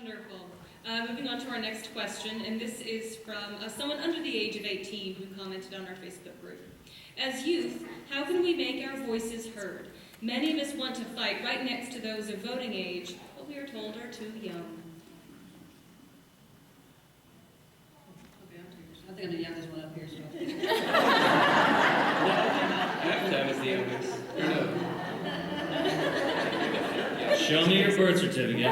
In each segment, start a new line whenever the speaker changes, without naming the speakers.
Wonderful. Moving on to our next question, and this is from someone under the age of 18 who commented on our Facebook group. As youth, how can we make our voices heard? Many of us want to fight right next to those of voting age, but we are told are too young.
Okay, I think I'm the youngest one up here, so.
Aftab is the youngest.
Show me your birth certificate.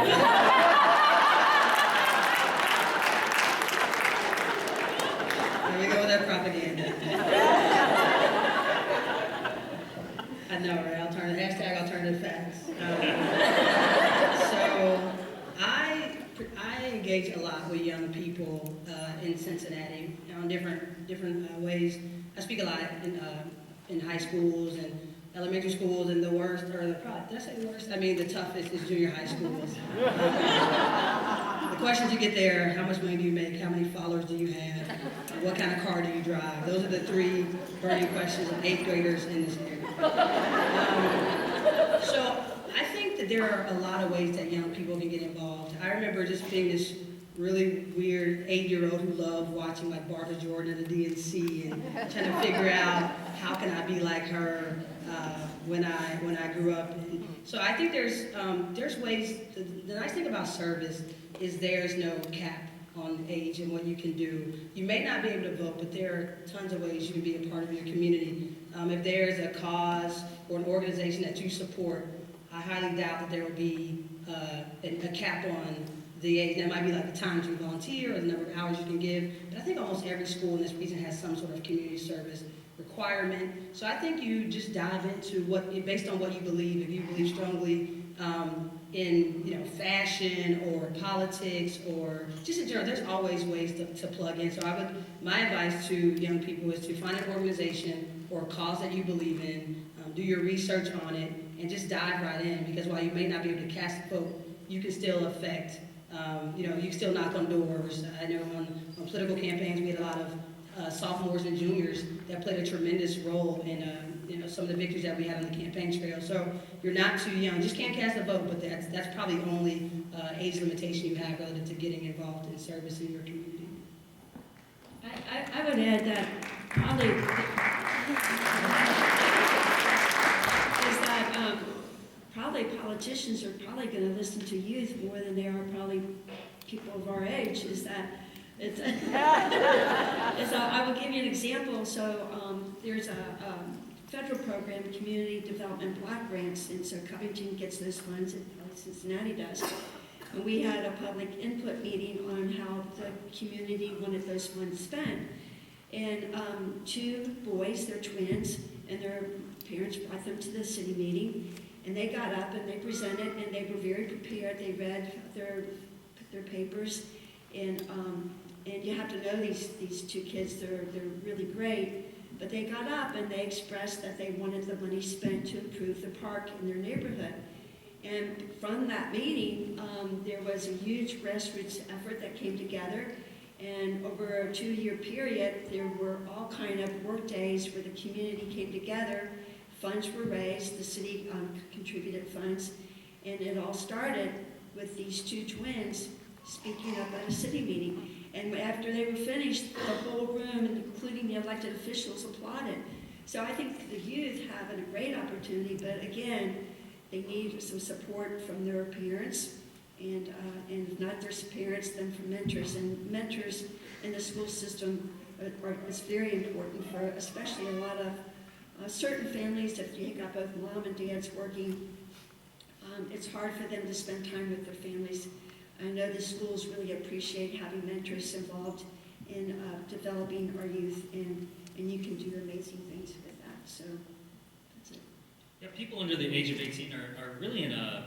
There we go with that propaganda. I know, right? Alternative facts. So I engage a lot with young people in Cincinnati on different ways. I speak a lot in high schools and elementary schools, and the worst, or the toughest is junior high schools. The questions you get there: how much money do you make? How many followers do you have? What kind of car do you drive? Those are the three burning questions of 8th graders in this area. So I think that there are a lot of ways that young people can get involved. I remember just being this really weird 8-year-old who loved watching like Barbara Jordan at the DNC and trying to figure out how can I be like her when I grew up. And so I think there's ways. The nice thing about service is there's no cap on age and what you can do. You may not be able to vote, but there are tons of ways you can be a part of your community. If there's a cause or an organization that you support, I highly doubt that there will be a cap on the age. That might be like the times you volunteer or the number of hours you can give. But I think almost every school in this region has some sort of community service requirement. So I think you just dive into based on what you believe. If you believe strongly in fashion or politics or just in general, there's always ways to plug in. So my advice to young people is to find an organization or a cause that you believe in, do your research on it, and just dive right in. Because while you may not be able to cast a vote, you can still affect. You can still knock on doors. I know on political campaigns we had a lot of sophomores and juniors that played a tremendous role in some of the victories that we had on the campaign trail. So you're not too young. Just can't cast a vote, but that's probably the only age limitation you have relative to getting involved in service in your community.
I would add that probably is that probably politicians are probably going to listen to youth more than they are probably people of our age. I will give you an example. So there's a federal program, Community Development Block Grants, and so Covington gets those funds, and Cincinnati does. And we had a public input meeting on how the community wanted those funds spent. And 2 boys, they're twins, and their parents brought them to the city meeting, and they got up and they presented, and they were very prepared. They read their papers, and you have to know these 2 kids. They're really great. But they got up and they expressed that they wanted the money spent to improve the park in their neighborhood. And from that meeting, there was a huge grassroots effort that came together. And over a 2-year period, there were all kind of work days where the community came together. Funds were raised, the city contributed funds, and it all started with these 2 twins speaking up at a city meeting. And after they were finished, the whole room, including the elected officials, applauded. So I think the youth have a great opportunity, but again, they need some support from their parents, and if not their parents, then from mentors. And mentors in the school system is very important for especially a lot of certain families. If you got both mom and dad's working, it's hard for them to spend time with their families. I know the schools really appreciate having mentors involved in developing our youth, and you can do amazing things with that. So that's it.
Yeah, people under the age of 18 are really in a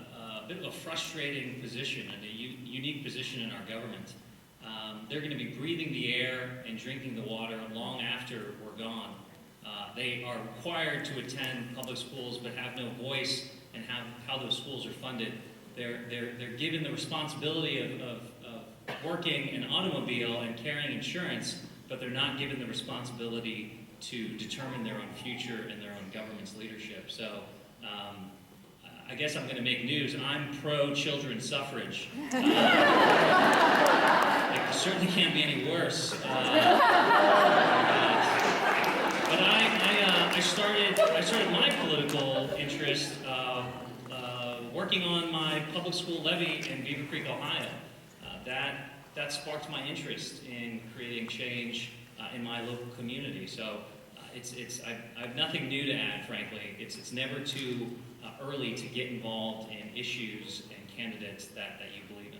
bit of a frustrating position, and a unique position in our government. They're going to be breathing the air and drinking the water long after we're gone. They are required to attend public schools but have no voice in how those schools are funded. They're given the responsibility of working an automobile and carrying insurance, but they're not given the responsibility to determine their own future and their own government's leadership. So I guess I'm going to make news. I'm pro-children's suffrage. It certainly can't be any worse. But I started my political interest working on my public school levy in Beaver Creek, Ohio. That sparked my interest in creating change in my local community. So I have nothing new to add, frankly. It's never too early to get involved in issues and candidates that you believe